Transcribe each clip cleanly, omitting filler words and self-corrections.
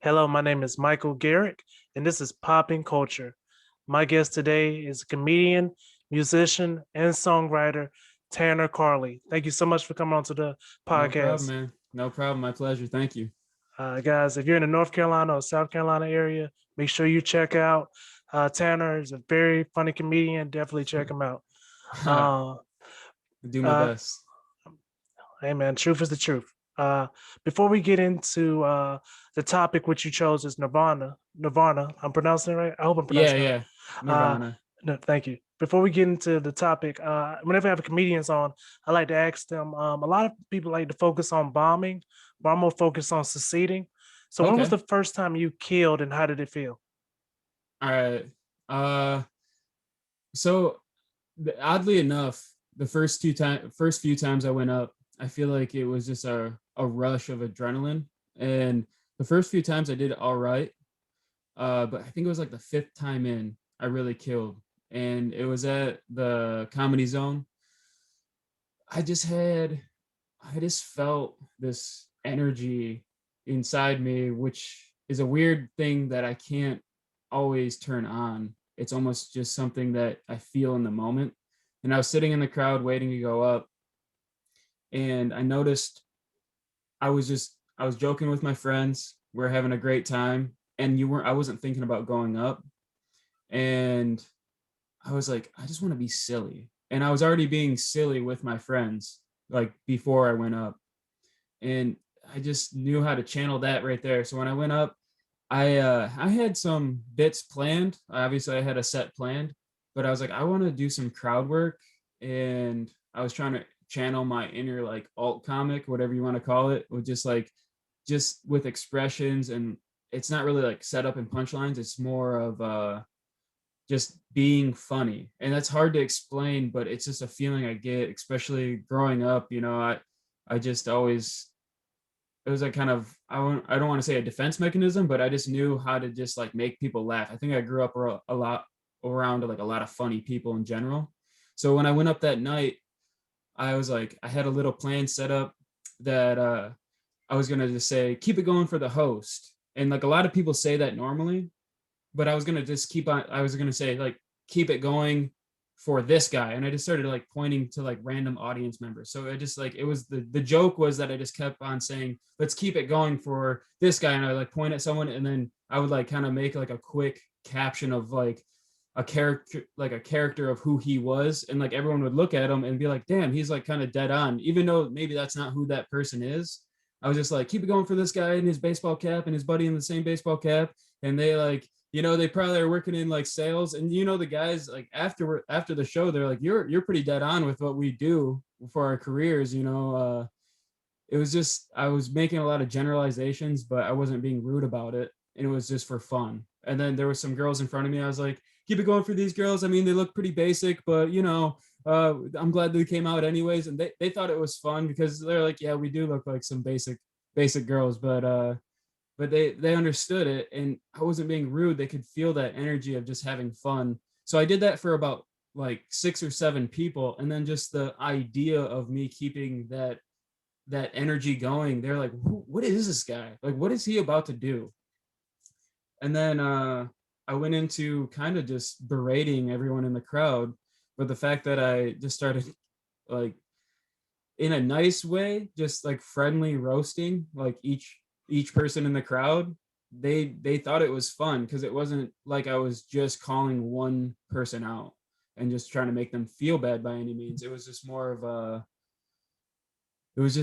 Hello, my name is Michael Garrick, and this is Poppin' Culture. My guest today is comedian, musician, and songwriter Tanner Carley. Thank you so much for coming on to the No problem, podcast. man. No problem. My pleasure. Thank you. Guys, if you're in the North Carolina or South Carolina area, make sure you check out Tanner. He's a very funny comedian. Definitely check him out. Uh, Do my uh, best. Hey man, truth is the truth. Before we get into the topic which you chose is Nirvana. I'm pronouncing it right. I hope I'm Yeah, pronouncing it right. yeah. Uh, Nirvana. no, thank you. Before we get into the topic, whenever I have comedians on, I like to ask them. A lot of people like to focus on bombing, but I'm more focused on succeeding. So, when was Okay. the first time you killed, and how did it feel? All right. Uh, so oddly enough, the first few times I went up, I feel like it was just a rush of adrenaline, and the first few times I did all right. But I think it was like the fifth time in, I really killed, and it was at the Comedy Zone. I just had I just felt this energy inside me, which is a weird thing that I can't always turn on. It's almost just something that I feel in the moment. And I was sitting in the crowd waiting to go up, and I noticed I was joking with my friends. We're having a great time, and I wasn't thinking about going up. And I was like, I just want to be silly. And I was already being silly with my friends like before I went up, and I just knew how to channel that right there. So when I went up, I had some bits planned. Obviously, I had a set planned, but I was like, I want to do some crowd work, and I was trying to channel my inner like alt comic, whatever you want to call it, with just with expressions, and it's not really like set up in punchlines. It's more of just being funny, and that's hard to explain, but it's just a feeling I get, especially growing up. I just always it was like kind of I don't want to say a defense mechanism, but I just knew how to just like make people laugh. I think I grew up a lot around like a lot of funny people in general. So when I went up that night, I was like I had a little plan set up that I was gonna just say keep it going for the host, and like a lot of people say that normally, but I was gonna just keep on. I was gonna say like keep it going for this guy, and I just started like pointing to like random audience members. So I just like it was the joke was that I just kept on saying let's keep it going for this guy, and I like point at someone, and then I would like kind of make like a quick caption of like a character of who he was, and like everyone would look at him and be like, damn, he's like kind of dead on, even though maybe that's not who that person is. I was just like keep it going for this guy in his baseball cap and his buddy in the same baseball cap, and they like they probably are working in like sales, and the guys like after the show they're like you're pretty dead on with what we do for our careers. It was just I was making a lot of generalizations, but I wasn't being rude about it, and it was just for fun. And then there were some girls in front of me. I was like, keep it going for these girls. I mean, they look pretty basic, but I'm glad they came out anyways. And they thought it was fun because they're like, yeah, we do look like some basic girls, but they understood it, and I wasn't being rude. They could feel that energy of just having fun. So I did that for about like 6 or 7 people, and then just the idea of me keeping that energy going, they're like, what is this guy, like what is he about to do? And then I went into kind of just berating everyone in the crowd, but the fact that I just started like in a nice way, just like friendly roasting, like each person in the crowd, they thought it was fun because it wasn't like I was just calling one person out and just trying to make them feel bad by any means. It was just more of a it was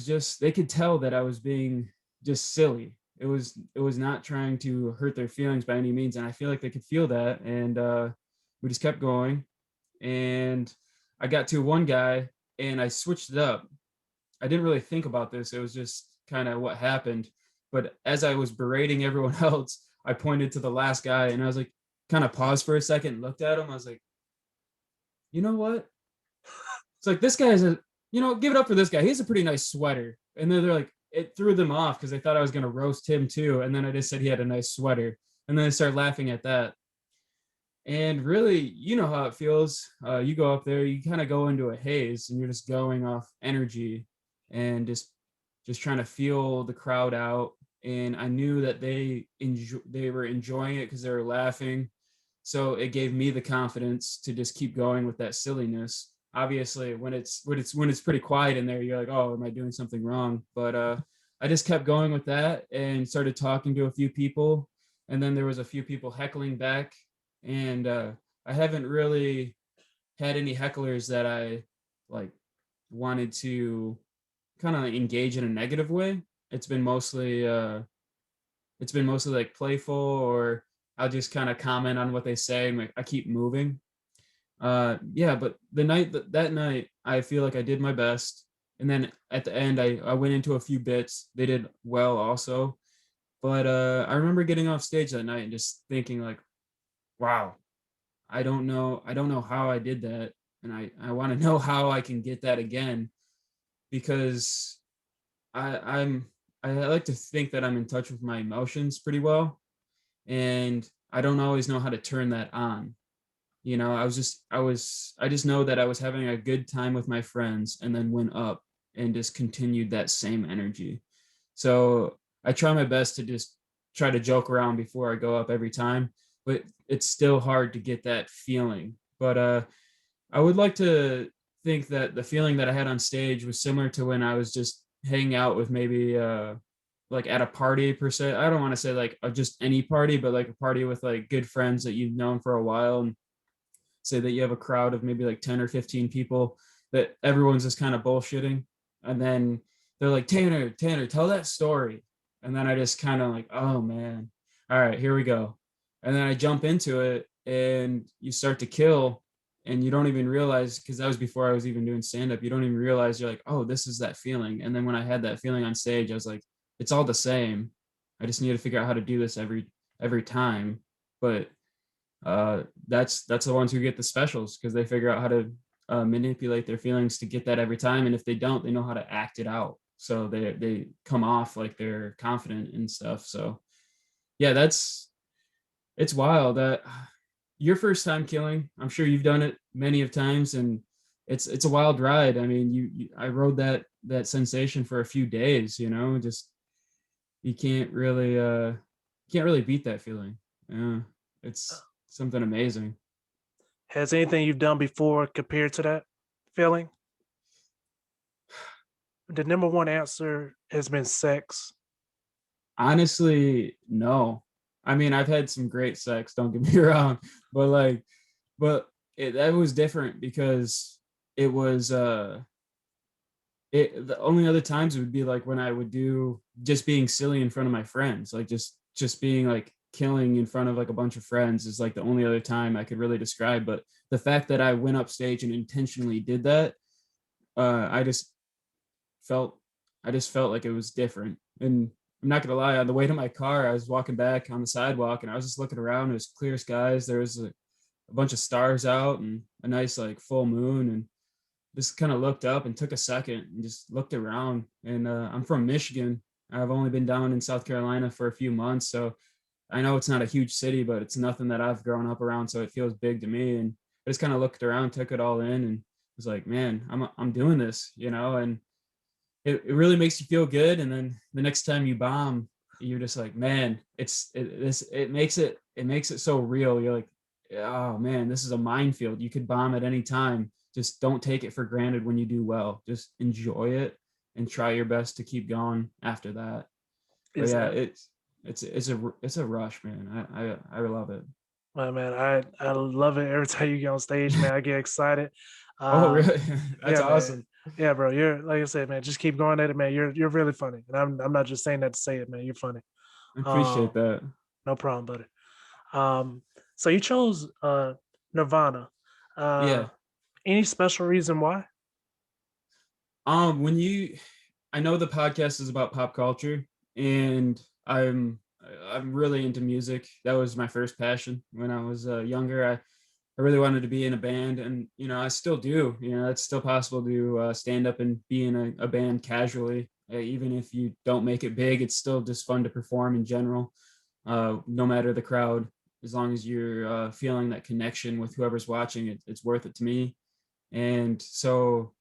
just they could tell that I was being just silly. It was not trying to hurt their feelings by any means, and I feel like they could feel that. And we just kept going, and I got to one guy, and I switched it up. I didn't really think about this. It was just kind of what happened. But as I was berating everyone else, I pointed to the last guy, and I was like, kind of paused for a second, looked at him. I was like, you know what? It's like this guy is give it up for this guy. He's a pretty nice sweater. And then they're like, it threw them off because they thought I was going to roast him too. And then I just said he had a nice sweater. And then they started laughing at that. And really, you know how it feels. You go up there, you kind of go into a haze, and you're just going off energy and just trying to feel the crowd out. and I knew that they were enjoying it because they were laughing. So it gave me the confidence to just keep going with that silliness. Obviously, when it's pretty quiet in there, you're like, oh, am I doing something wrong? But I just kept going with that and started talking to a few people, and then there was a few people heckling back, and I haven't really had any hecklers that I like wanted to kind of engage in a negative way. It's been mostly like playful, or I'll just kind of comment on what they say and like I keep moving. Yeah, but that night I feel like I did my best. And then at the end I went into a few bits. They did well also. But I remember getting off stage that night and just thinking like, wow, I don't know how I did that. And I want to know how I can get that again, because I, I'm I like to think that I'm in touch with my emotions pretty well, and I don't always know how to turn that on. I just know that I was having a good time with my friends and then went up and just continued that same energy. So I try my best to just try to joke around before I go up every time, but it's still hard to get that feeling. But I would like to think that the feeling that I had on stage was similar to when I was just hanging out with maybe like at a party per se. I don't want to say like just any party, but like a party with like good friends that you've known for a while, and say that you have a crowd of maybe like 10 or 15 people that everyone's just kind of bullshitting. And then they're like, Tanner, tell that story. And then I just kind of like, oh man, all right, here we go. And then I jump into it and you start to kill, and you don't even realize, because that was before I was even doing stand up, you don't even realize you're like, oh, this is that feeling. And then when I had that feeling on stage, I was like, it's all the same. I just need to figure out how to do this every time. But that's the ones who get the specials, because they figure out how to manipulate their feelings to get that every time, and if they don't, they know how to act it out, so they come off like they're confident and stuff. So yeah, it's wild that your first time killing, I'm sure you've done it many of times, and it's a wild ride. I mean, I rode that sensation for a few days, just you can't really beat that feeling. Yeah, it's something amazing. Has anything you've done before compared to that feeling? The number one answer has been sex. Honestly, no. I mean, I've had some great sex, don't get me wrong, but like, that was different because it was the only other times it would be like when I would do just being silly in front of my friends, like just being like killing in front of like a bunch of friends is like the only other time I could really describe. But the fact that I went up stage and intentionally did that, I just felt like it was different. And I'm not gonna lie, on the way to my car, I was walking back on the sidewalk and I was just looking around. It was clear skies. There was a bunch of stars out and a nice like full moon, and just kind of looked up and took a second and just looked around. And I'm from Michigan. I've only been down in South Carolina for a few months, so I know it's not a huge city, but it's nothing that I've grown up around, so it feels big to me. And I just kind of looked around, took it all in, and was like, man, I'm doing this, and it really makes you feel good. And then the next time you bomb, you're just like, man, it makes it so real. You're like, oh man, this is a minefield. You could bomb at any time. Just don't take it for granted when you do well. Just enjoy it and try your best to keep going after that. But Is yeah, that it's a rush, man. I love it. my man? I love it every time you get on stage, man. I get excited. Oh, Um, really? That's yeah, man. awesome. Yeah, bro. You're like I said, man. Just keep going at it, man. You're really funny, and I'm not just saying that to say it, man. You're funny. I appreciate Um, that. no problem, buddy. Um, so you chose Nirvana. Uh, Yeah. any special reason why? When you I know the podcast is about pop culture, and I'm really into music. That was my first passion when I was younger. I really wanted to be in a band, and I still do. It's still possible to stand up and be in a band casually. Even if you don't make it big, it's still just fun to perform in general. No matter the crowd, as long as you're feeling that connection with whoever's watching, it's worth it to me. And so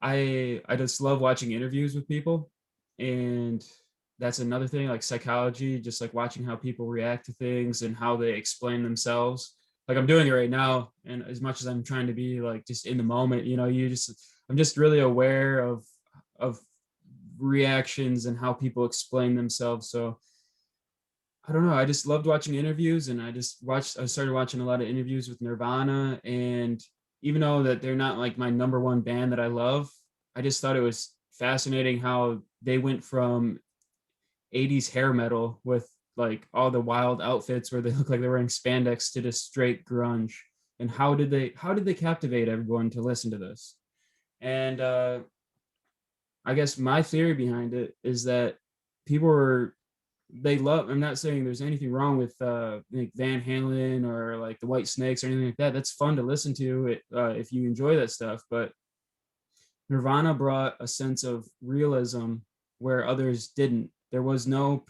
I just love watching interviews with people, and that's another thing, like psychology, just like watching how people react to things and how they explain themselves. Like I'm doing it right now, and as much as I'm trying to be like just in the moment, you just I'm just really aware of reactions and how people explain themselves. So I don't know. I just loved watching interviews, and I started watching a lot of interviews with Nirvana. And even though that they're not like my number one band that I love, I just thought it was fascinating how they went from 80s hair metal with like all the wild outfits where they look like they're wearing spandex to just straight grunge. And how did they captivate everyone to listen to this? And I guess my theory behind it is that people were they love. I'm not saying there's anything wrong with like Van Halen or like the White Snakes or anything like that. That's fun to listen to it if you enjoy that stuff. But Nirvana brought a sense of realism where others didn't. There was no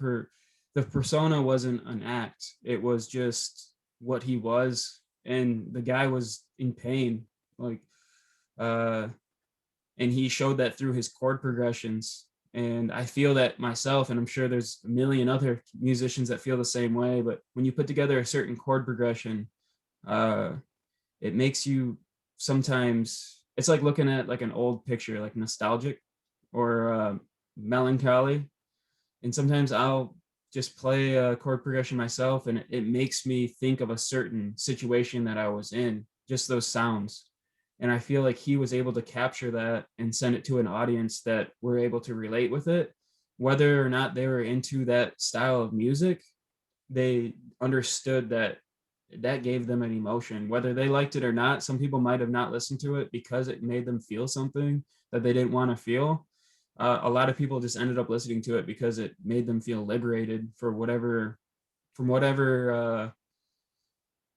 the persona wasn't an act. It was just what he was, and the guy was in pain. Like uh and he showed that through his chord progressions. And I feel that myself, and I'm sure there's a million other musicians that feel the same way. But when you put together a certain chord progression, uh, it makes you sometimes. It's like looking at like an old picture, like nostalgic or melancholy. And sometimes I'll just play a chord progression myself, and it makes me think of a certain situation that I was in. Just those sounds, and I feel like he was able to capture that and send it to an audience that were able to relate with it, whether or not they were into that style of music. They understood that that gave them an emotion, whether they liked it or not. Some people might have not listened to it because it made them feel something that they didn't want to feel. A lot of people just ended up listening to it because it made them feel liberated for whatever from whatever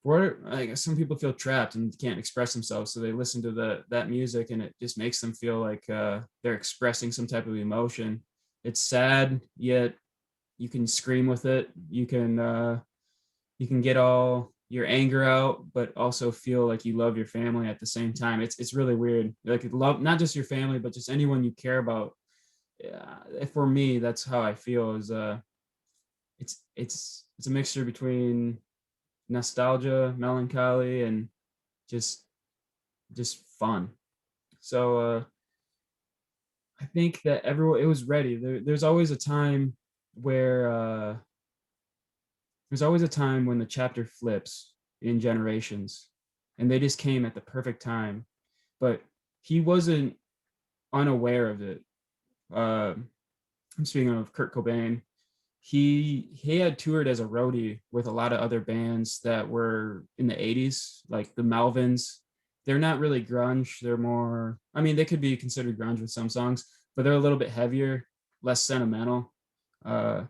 I guess some people feel trapped and can't express themselves, so they listen to that music, and it just makes them feel like they're expressing some type of emotion. It's sad, yet you can scream with it. You can get all your anger out, but also feel like you love your family at the same time. It's really weird. Like love not just your family, but just anyone you care about. For me, that's how I feel. Is it's a mixture between nostalgia, melancholy, and just just fun. So I think that everyone it was ready. There's always a time where there's always a time when the chapter flips in generations, and they just came at the perfect time. But he wasn't unaware of it. Uh, I'm speaking of Kurt Cobain. He had toured as a roadie with a lot of other bands that were in the 80s, like the Melvins. They're not really grunge. They're more, I mean, they could be considered grunge with some songs, but they're a little bit heavier, less sentimental. Uh,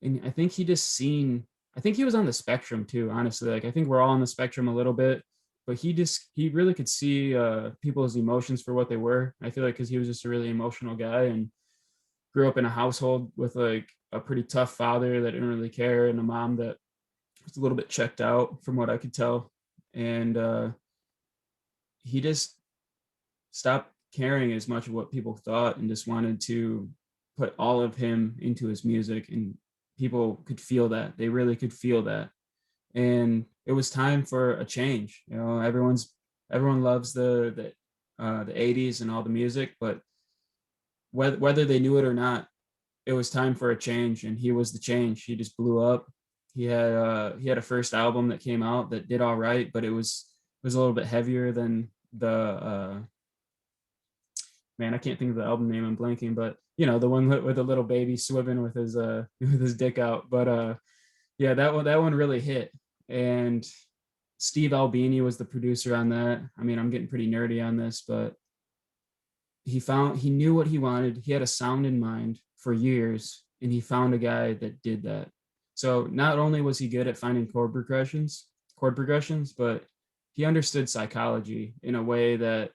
and I think he was on the spectrum too, honestly. Like, I think we're all on the spectrum a little bit, but he really could see people's emotions for what they were. I feel like because he was just a really emotional guy and grew up in a household with like a pretty tough father that didn't really care and a mom that was a little bit checked out from what I could tell. And he just stopped caring as much of what people thought and just wanted to put all of him into his music, and people could feel that. They really could feel that. And it was time for a change. Everyone loves the 80s and all the music, but whether they knew it or not, it was time for a change, and he was the change. He just blew up. He had a first album that came out that did all right, but it was a little bit heavier than the man. I can't think of the album name. I'm blanking, but the one with the little baby swimming with his with his dick out. But yeah, that one really hit. And Steve Albini was the producer on that. I mean, I'm getting pretty nerdy on this, but he knew what he wanted. He had a sound in mind for years, and he found a guy that did that. So not only was he good at finding chord progressions, but he understood psychology in a way that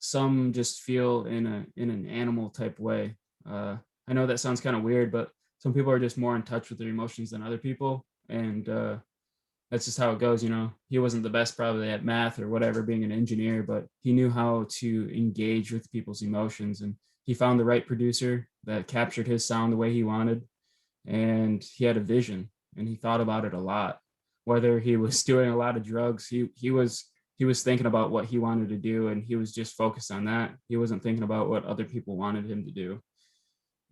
some just feel in an animal type way. I know that sounds kind of weird, but some people are just more in touch with their emotions than other people, and that's just how it goes. He wasn't the best probably at math or whatever, being an engineer, but he knew how to engage with people's emotions and he found the right producer that captured his sound the way he wanted, and he had a vision, and he thought about it a lot. Whether he was doing a lot of drugs, he was thinking about what he wanted to do, and he was just focused on that. He wasn't thinking about what other people wanted him to do,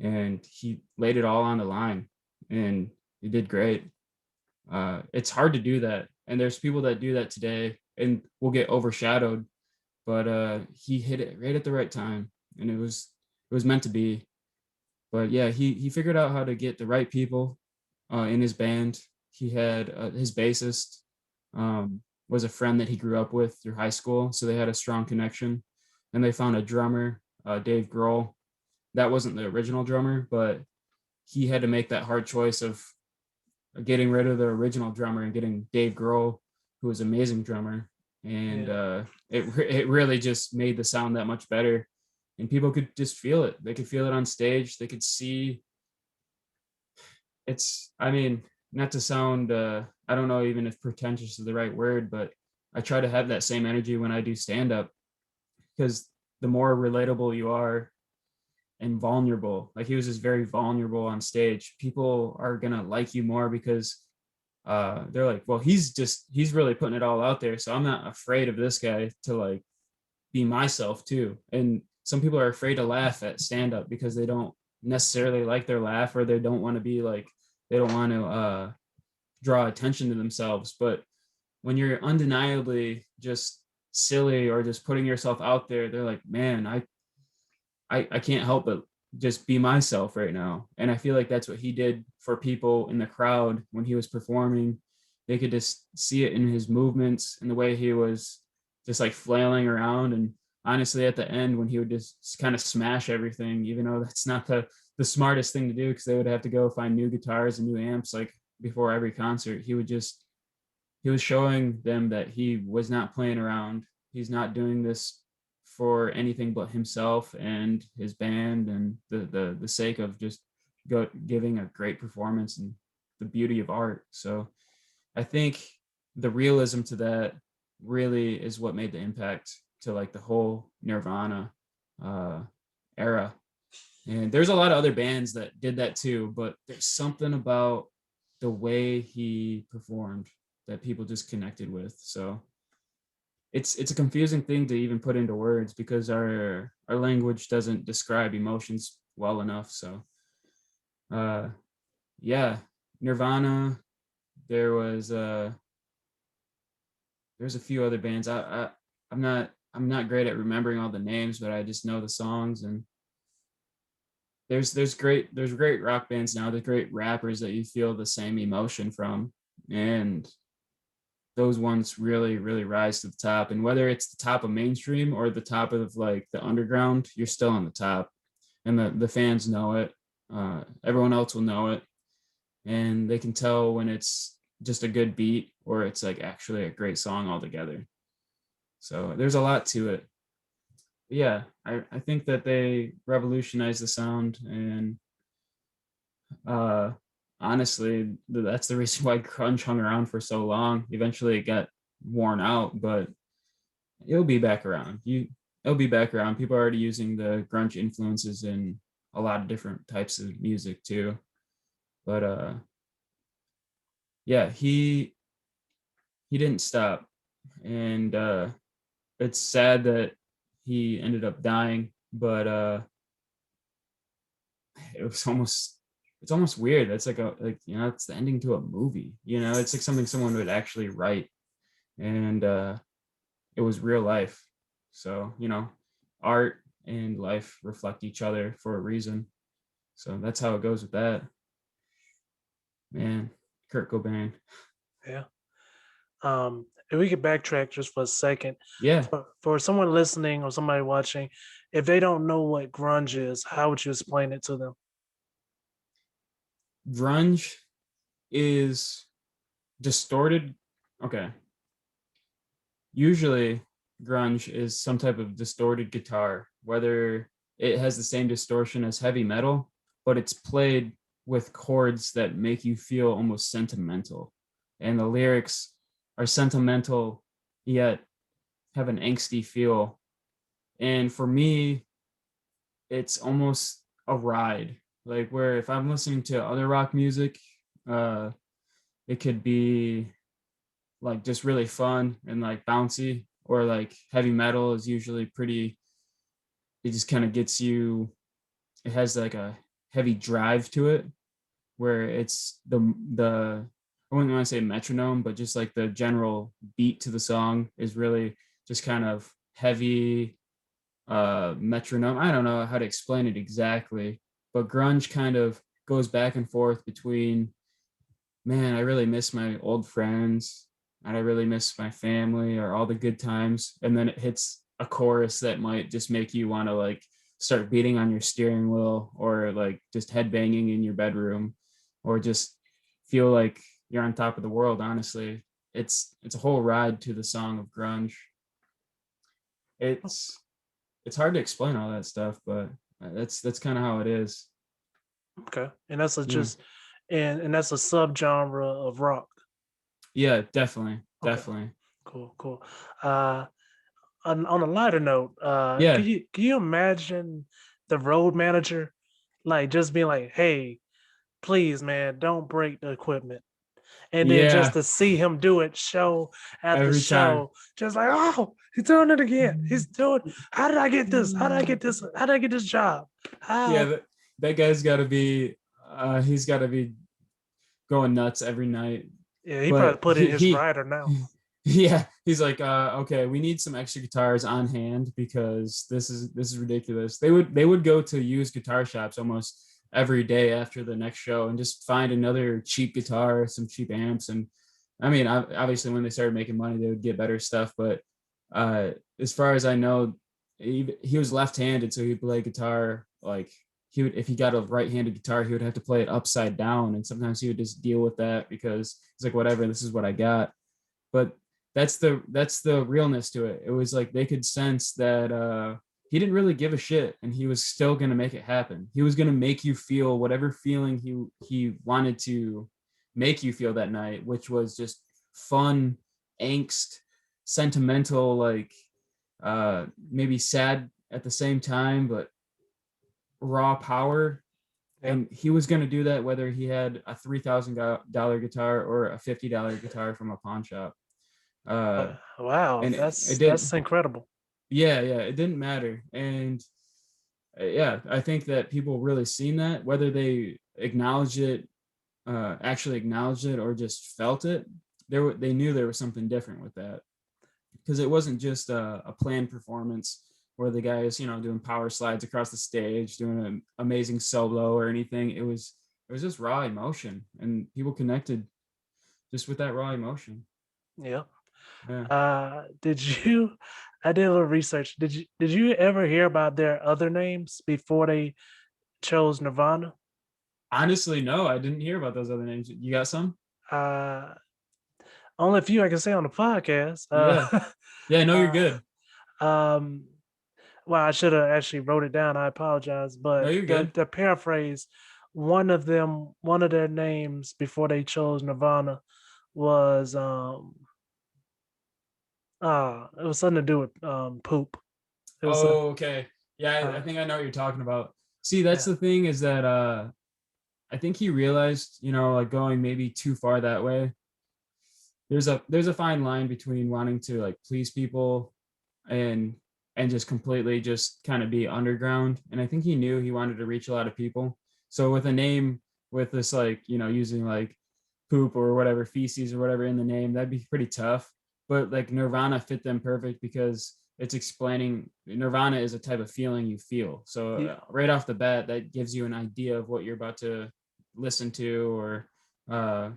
and he laid it all on the line, and he did great. It's hard to do that, and there's people that do that today and will get overshadowed, but he hit it right at the right time, and it was meant to be. But yeah, he figured out how to get the right people in his band. He had his bassist was a friend that he grew up with through high school, so they had a strong connection. And they found a drummer, Dave Grohl. That wasn't the original drummer, but he had to make that hard choice of getting rid of the original drummer and getting Dave Grohl, who was an amazing drummer. And Yeah. it really just made the sound that much better. And people could just feel it. They could feel it on stage. They could see it's, I mean, not to sound, I don't know even if pretentious is the right word, but I try to have that same energy when I do stand up, because the more relatable you are and vulnerable, like he was just very vulnerable on stage, people are going to like you more because they're like, well, he's really putting it all out there. So I'm not afraid of this guy to like be myself too. And some people are afraid to laugh at stand up because they don't necessarily like their laugh, or they don't want to be like, they don't want to draw attention to themselves. But when you're undeniably just silly or just putting yourself out there, they're like, man, I can't help but just be myself right now. And I feel like that's what he did for people in the crowd when he was performing. They could just see it in his movements and the way he was just like flailing around. And honestly, at the end, when he would just kind of smash everything, even though that's not the smartest thing to do, because they would have to go find new guitars and new amps like before every concert, he was showing them that he was not playing around. He's not doing this for anything but himself and his band, and the sake of just giving a great performance and the beauty of art. So I think the realism to that really is what made the impact to like the whole Nirvana uh, era. And there's a lot of other bands that did that too, but there's something about the way he performed that people just connected with. So it's a confusing thing to even put into words because our language doesn't describe emotions well enough. So uh yeah, Nirvana, there was there's a few other bands. I'm not great at remembering all the names, but I just know the songs. And there's great rock bands now, there's great rappers that you feel the same emotion from. And those ones really really rise to the top, and whether it's the top of mainstream or the top of like the underground, you're still on the top, and the fans know it. Everyone else will know it, and they can tell when it's just a good beat or it's like actually a great song altogether. So there's a lot to it. But yeah, I think that they revolutionized the sound. And uh honestly, that's the reason why grunge hung around for so long. Eventually it got worn out, but it'll be back around. It'll be back around. People are already using the grunge influences in a lot of different types of music too. But yeah, he didn't stop. And it's sad that he ended up dying, but it was almost it's almost weird. That's like it's the ending to a movie. It's like something someone would actually write. And it was real life. So art and life reflect each other for a reason. So that's how it goes with that. Man, Kurt Cobain. Yeah. If we could backtrack just for a second, Yeah, for someone listening or somebody watching, if they don't know what grunge is, how would you explain it to them? grunge is distorted. Okay. Usually grunge is some type of distorted guitar, whether it has the same distortion as heavy metal, but it's played with chords that make you feel almost sentimental. And the lyrics are sentimental yet have an angsty feel. And for me, it's almost a ride. Like where if I'm listening to other rock music, uh, it could be like just really fun and like bouncy, or like heavy metal is usually pretty. It just kind of gets you. It has like a heavy drive to it, where it's the I wouldn't want to say metronome, but just like the general beat to the song is really just kind of heavy metronome. I don't know how to explain it exactly, but grunge kind of goes back and forth between, man, I really miss my old friends and I really miss my family or all the good times. And then it hits a chorus that might just make you want to like start beating on your steering wheel, or like just headbanging in your bedroom, or just feel like you're on top of the world. Honestly, it's a whole ride to the song of grunge. It's it's hard to explain all that stuff, but that's kind of how it is. Okay, and that's a Yeah, just and that's a subgenre of rock. yeah, definitely, Okay, definitely. cool, cool. Uh, on a lighter note, Yeah, can you imagine the road manager like just being like, "Hey, please, man, don't break the equipment," and then just yeah, to see him do it show after every time. show, just like, "Oh, he's doing it again. He's doing. How did I get this? How did I get this? How did I get this job? Yeah, How?" that guy's got to be he's got to be going nuts every night. Yeah, he probably But put in his rider now. yeah, he's like, okay, we need some extra guitars on hand because this is ridiculous. They would go to used guitar shops almost every day after the next show and just find another cheap guitar, some cheap amps. And I mean, obviously when they started making money, they would get better stuff. But uh, as far as I know, he was left-handed, so he'd play guitar like he would, if he got a right-handed guitar, he would have to play it upside down, and sometimes he would just deal with that because he's like, whatever, this is what I got. But that's the realness to it. It was like they could sense that he didn't really give a shit, and he was still gonna make it happen. He was gonna make you feel whatever feeling he wanted to make you feel that night, which was just fun, angst, sentimental, like maybe sad at the same time, but raw power. Yeah. And he was going to do that whether he had a $3,000 guitar or a $50 guitar from a pawn shop. Uh, Wow, and it did, that's incredible. yeah, yeah, it didn't matter. And yeah, I think that people really seen that, whether they acknowledge it, actually acknowledged it, or just felt it. They knew there was something different with that, because it wasn't just a planned performance where the guy is doing power slides across the stage, doing an amazing solo or anything. It was just raw emotion, and people connected just with that raw emotion. Yeah. Yeah. Did you? I did a little research. Did you ever hear about their other names before they chose Nirvana? Honestly, no, I didn't hear about those other names. You got some? Uh, only a few I can say on the podcast. Yeah. Yeah, I know you're Uh, good. um, well, I should have actually wrote it down. I apologize, No, but you're good. the paraphrase, one of their names before they chose Nirvana was it was something to do with poop. It was Oh, okay. Yeah, I uh think I know what you're talking about. See, that's yeah. the thing, is that I think he realized, like going maybe too far that way. There's a fine line between wanting to like please people and just completely just kind of be underground. And I think he knew he wanted to reach a lot of people. So with a name with this, like, using like poop or whatever, feces or whatever in the name, that'd be pretty tough. But like Nirvana fit them perfect because it's explaining Nirvana is a type of feeling you feel. So Yeah. right off the bat, that gives you an idea of what you're about to listen to, or uh,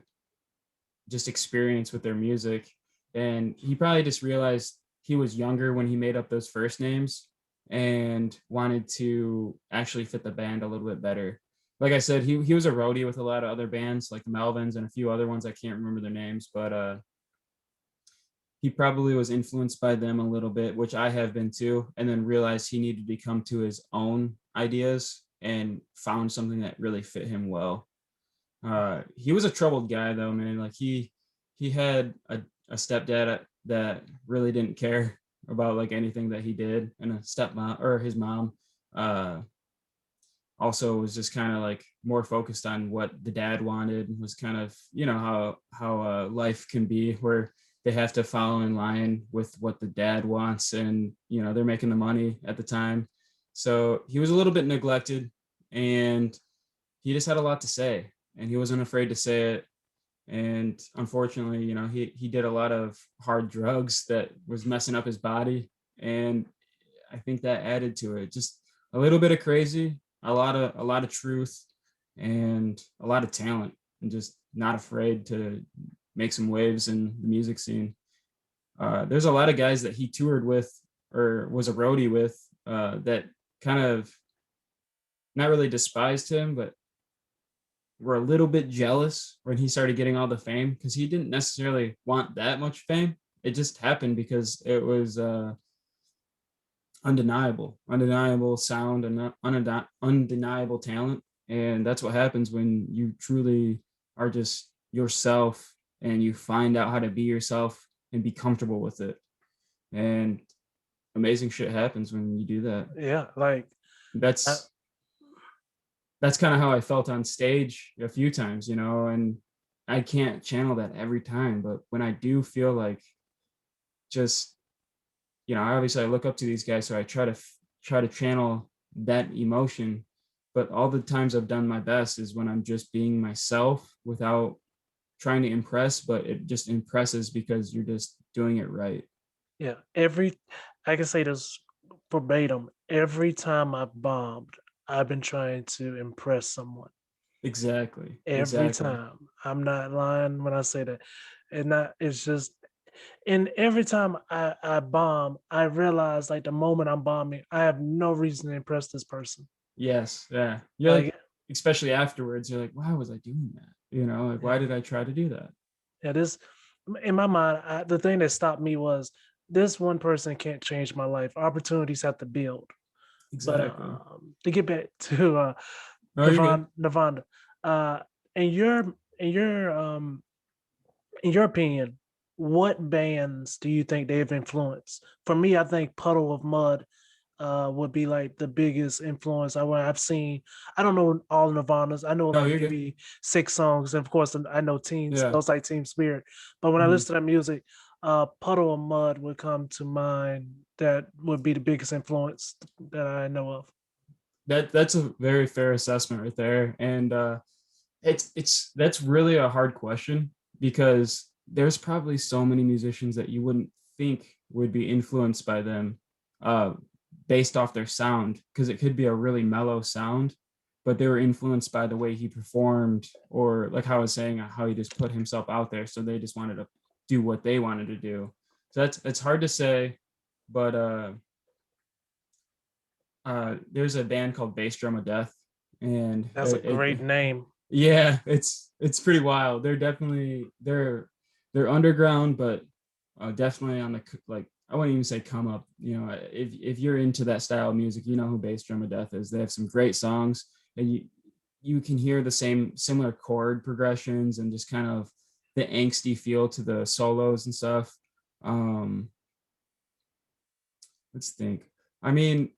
just experience with their music. And he probably just realized he was younger when he made up those first names and wanted to actually fit the band a little bit better. Like I said, he was a roadie with a lot of other bands like the Melvins and a few other ones. I can't remember their names, but he probably was influenced by them a little bit, which I have been too, and then realized he needed to come to his own ideas and found something that really fit him well. He was a troubled guy though, man. Like he had a stepdad that really didn't care about like anything that he did, and a stepmom, or his mom, also was just kind of like more focused on what the dad wanted, was kind of, you know, how life can be, where they have to follow in line with what the dad wants, and you know they're making the money at the time. So he was a little bit neglected, and he just had a lot to say, and he wasn't afraid to say it. And unfortunately, you know, he did a lot of hard drugs that was messing up his body, and I think that added to it. Just a little bit of crazy, a lot of truth, and a lot of talent, and just not afraid to make some waves in the music scene. There's a lot of guys that he toured with or was a roadie with, that kind of not really despised him, but were a little bit jealous when he started getting all the fame, because he didn't necessarily want that much fame. It just happened because it was undeniable sound and undeniable talent. And that's what happens when you truly are just yourself, and you find out how to be yourself and be comfortable with it. And amazing shit happens when you do that. Yeah, like I, That's that's kind of how I felt on stage a few times, you know, and I can't channel that every time, but when I do feel like, just, you know, obviously I look up to these guys, so I try to channel that emotion. But all the times I've done my best is when I'm just being myself without trying to impress, but it just impresses because you're just doing it right. yeah, I can say this verbatim. Every time I've bombed, I've been trying to impress someone. Exactly. Every Exactly. time. I'm not lying when I say that. And not it's just and every time I bomb, I realize like the moment I'm bombing, I have no reason to impress this person. Yes. Yeah. You're Like like, especially afterwards, you're like, why was I doing that? You know, like, why yeah, did I try to do that? yeah, this in my mind, the thing that stopped me was this one person can't change my life. Opportunities have to build. But Exactly. to get back to Oh, you're good. Nirvana, uh, in your in your in your opinion, what bands do you think they've influenced? For me, I think Puddle of Mud would be like the biggest influence I've seen. I don't know all Nirvanas. I know No, like you're good. maybe six songs, and of course I know Team Yeah. Smells Like Team Spirit. But when I Mhm. listen to that music, Puddle of Mud would come to mind. That would be the biggest influence that I know of. That's a very fair assessment right there. And it's that's really a hard question, because there's probably so many musicians that you wouldn't think would be influenced by them, uh, based off their sound, because it could be a really mellow sound, but they were influenced by the way he performed, or like how I was saying, how he just put himself out there, so they just wanted to do what they wanted to do. So that's hard to say. But there's a band called Bass Drum of Death, and That's a great name. yeah, it's pretty wild. They're underground, but definitely on the like, I wouldn't even say come up. You know, if you're into that style of music, you know who Bass Drum of Death is. They have some great songs, and you can hear the same similar chord progressions, and just kind of the angsty feel to the solos and stuff. Um, let's think. I mean,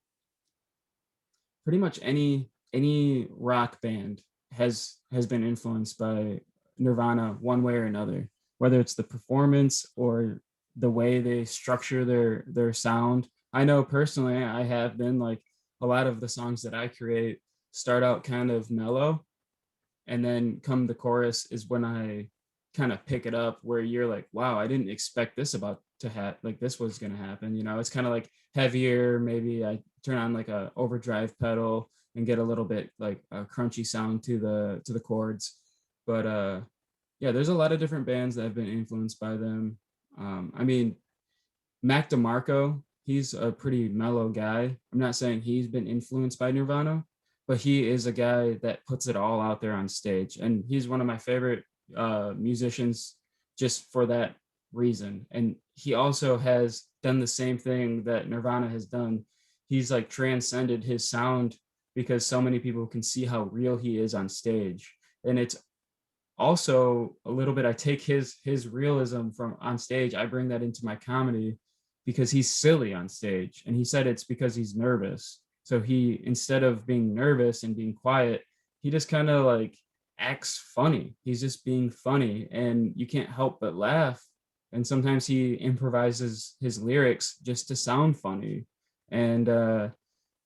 pretty much any rock band has been influenced by Nirvana one way or another, whether it's the performance or the way they structure their sound. I know personally I have been like, a lot of the songs that I create start out kind of mellow, and then come the chorus is when I kind of pick it up, where you're like, wow, I didn't expect this about to have like this was going to happen. You know, it's kind of like heavier. Maybe I turn on like a overdrive pedal and get a little bit like a crunchy sound to the chords. But yeah, there's a lot of different bands that have been influenced by them. I mean, Mac DeMarco, he's a pretty mellow guy. I'm not saying he's been influenced by Nirvana, but he is a guy that puts it all out there on stage. And he's one of my favorite musicians just for that reason. And he also has done the same thing that Nirvana has done. He's like transcended his sound, because so many people can see how real he is on stage. And it's also a little bit, I take his realism from on stage, I bring that into my comedy, because he's silly on stage, and he said it's because he's nervous. So he, instead of being nervous and being quiet, he just kind of like acts funny. He's just being funny, and you can't help but laugh. And sometimes he improvises his lyrics just to sound funny. And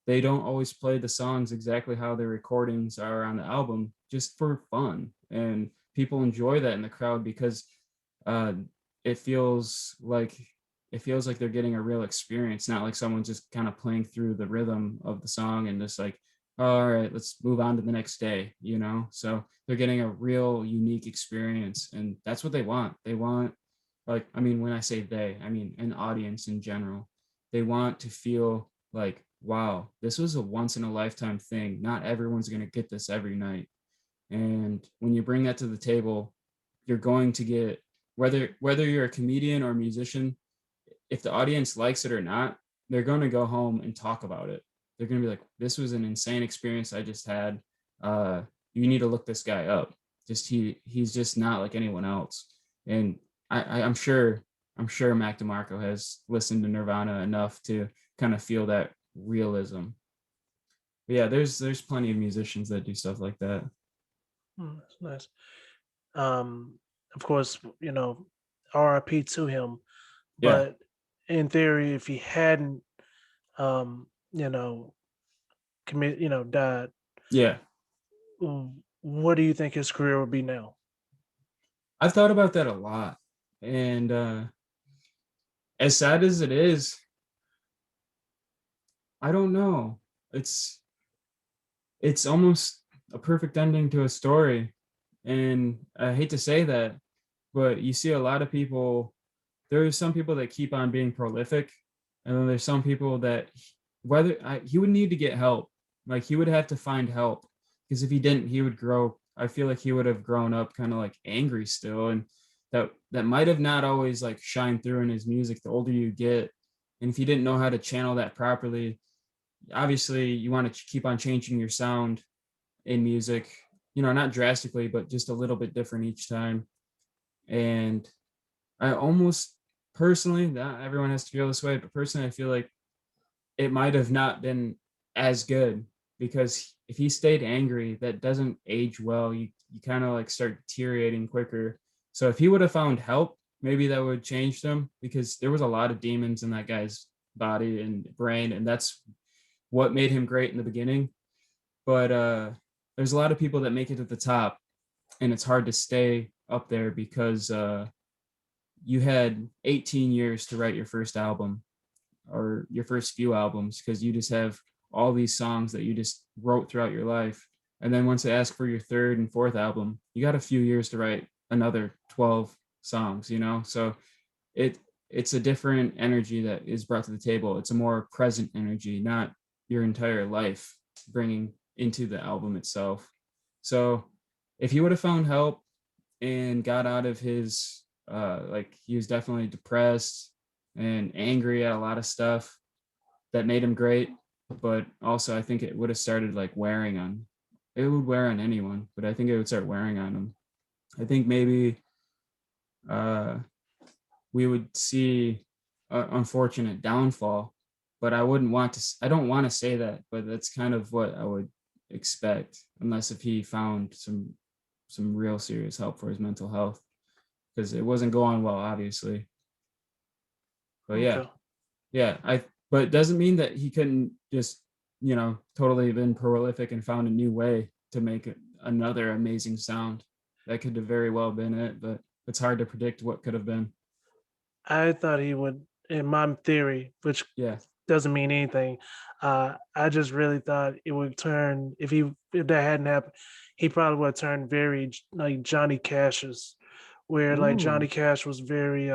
they don't always play the songs exactly how the recordings are on the album, just for fun. And people enjoy that in the crowd because uh, it feels like they're getting a real experience, not like someone just kind of playing through the rhythm of the song and just like, "Oh, all right, let's move on to the next day," you know? So they're getting a real unique experience, and that's what they want. They want, like, I mean, when I say they, I mean an audience in general. They want to feel like, wow, this was a once in a lifetime thing. Not everyone's going to get this every night. And when you bring that to the table, you're going to get, whether you're a comedian or a musician, if the audience likes it or not, they're going to go home and talk about it. They're going to be like, this was an insane experience I just had. Uh, you need to look this guy up. Just he's just not like anyone else. And I'm sure Mac DeMarco has listened to Nirvana enough to kind of feel that realism. But yeah, there's plenty of musicians that do stuff like that. That's nice. Of course, RIP to him. Yeah, But in theory, if he hadn't, um, died, yeah. what do you think his career would be now? I've thought about that a lot. And as sad as it is, I don't know. It's it's almost a perfect ending to a story. And I hate to say that, but you see a lot of people, there are some people that keep on being prolific, and then there's some people that, he would need to get help. Like, he would have to find help, because if he didn't, he would grow. I feel like he would have grown up kind of like angry still, and that might have not always like shined through in his music the older you get. And if you didn't know how to channel that properly, obviously you want to keep on changing your sound in music, not drastically, but just a little bit different each time. And I almost, personally, not everyone has to feel this way, but personally, I feel like it might have not been as good, because if he stayed angry, that doesn't age well. You kind of like start deteriorating quicker. So if he would have found help, maybe that would change them, because there was a lot of demons in that guy's body and brain, and that's what made him great in the beginning. But there's a lot of people that make it to the top, and it's hard to stay up there because you had 18 years to write your first album, or your first few albums, because you just have all these songs that you just wrote throughout your life. And then once they ask for your third and fourth album, you got a few years to write another 12 songs. So it it's a different energy that is brought to the table. It's a more present energy, not your entire life bringing into the album itself. So if he would have found help and got out of his, like, he was definitely depressed and angry at a lot of stuff that made him great. But also I think it would have started like wearing on, it would wear on anyone, but I think it would start wearing on him. I think maybe uh we would see an unfortunate downfall. But I don't want to say that, but that's kind of what I would expect, unless if he found some real serious help for his mental health, because it wasn't going well, obviously. But yeah, Okay. yeah, I but it doesn't mean that he couldn't just, totally been prolific and found a new way to make another amazing sound. That could have very well been it, but it's hard to predict what could have been. I thought he would, in my theory, which Yeah. doesn't mean anything. I just really thought it would turn, if that hadn't happened, he probably would have turned very like Johnny Cash's, where like Ooh. Johnny Cash was very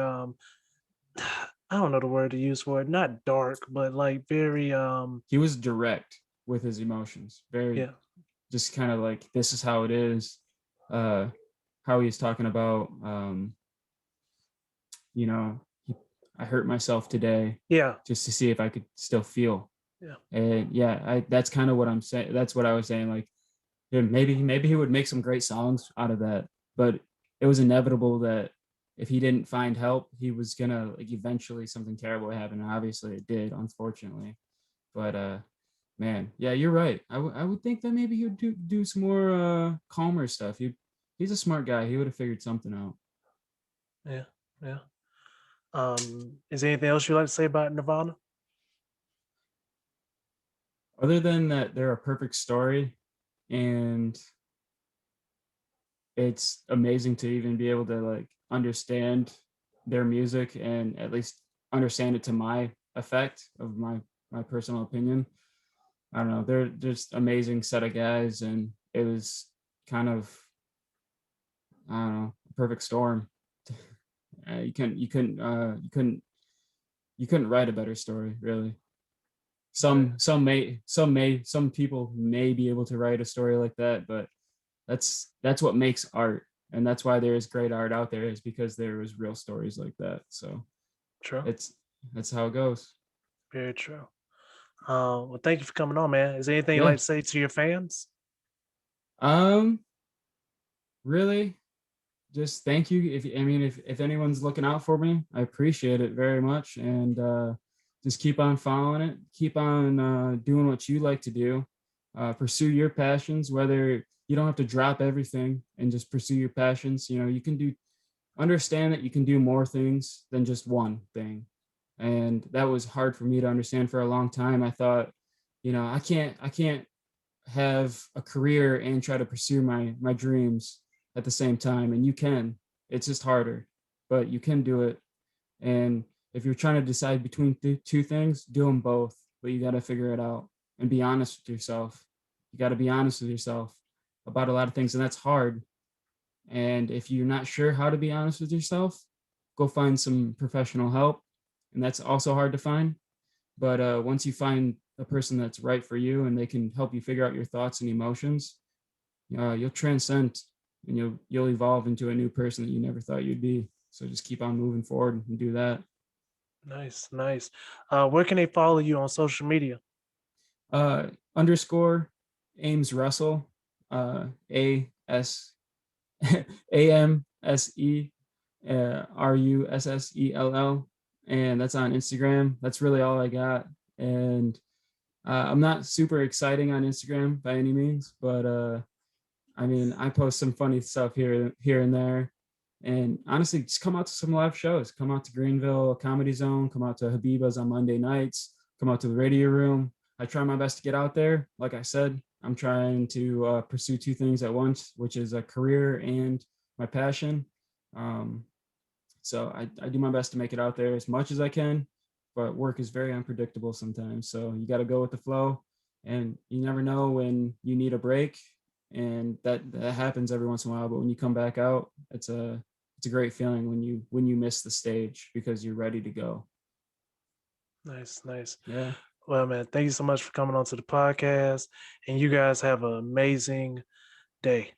I don't know the word to use for it, not dark, but like very He was direct with his emotions. Very, yeah. just kind of like, this is how it is. Uh how he's talking about, you know, he, I hurt myself today Yeah. just to see if I could still feel. Yeah. And yeah, that's kind of what I'm saying. That's what I was saying. Like, yeah, maybe he would make some great songs out of that, but it was inevitable that if he didn't find help, he was gonna, like, eventually something terrible would happen. And obviously it did, unfortunately. But Man, yeah, you're right. I would think that maybe he would do some more calmer stuff. He's a smart guy. He would have figured something out. Yeah, yeah. Is there anything else you'd like to say about Nirvana? Other than that, they're a perfect story, and it's amazing to even be able to like understand their music and at least understand it to my effect of my personal opinion. I don't know. They're just amazing set of guys, and it was kind of, I don't know, a perfect storm. You couldn't write a better story, really. Right. Some people may be able to write a story like that, but that's what makes art, and that's why there is great art out there, is because there was real stories like that. So True. it's that's how it goes. Very true. Well, thank you for coming on, man. Is there anything you'd Yeah. like to say to your fans? Um. Really, just thank you. If I mean, if anyone's looking out for me, I appreciate it very much, and just keep on following it. Keep on doing what you like to do. Pursue your passions. Whether you don't have to drop everything and just pursue your passions. You know, you can do understand that you can do more things than just one thing. And that was hard for me to understand for a long time. I thought, I can't have a career and try to pursue my dreams at the same time. And you can. It's just harder, but you can do it. And if you're trying to decide between two things, do them both. But you got to figure it out and be honest with yourself. You got to be honest with yourself about a lot of things, and that's hard. And if you're not sure how to be honest with yourself, go find some professional help. And that's also hard to find. But once you find a person that's right for you and they can help you figure out your thoughts and emotions, you'll transcend, and you'll evolve into a new person that you never thought you'd be. So just keep on moving forward and do that. Nice, nice. Where can they follow you on social media? Underscore Ames Russell, AMSE RUSSELL, and that's on Instagram. That's really all I got. And I'm not super exciting on Instagram by any means, but I mean, I post some funny stuff here and there. And honestly, just come out to some live shows. Come out to Greenville Comedy Zone. Come out to Habiba's on Monday nights. Come out to the Radio Room. I try my best to get out there. Like I said, I'm trying to pursue two things at once, which is a career and my passion. Um, so I do my best to make it out there as much as I can, but work is very unpredictable sometimes. So you got to go with the flow, and you never know when you need a break, and that happens every once in a while. But when you come back out, it's a great feeling when you miss the stage because you're ready to go. Nice, nice. Yeah. Well, man, thank you so much for coming on to the podcast. And you guys have an amazing day.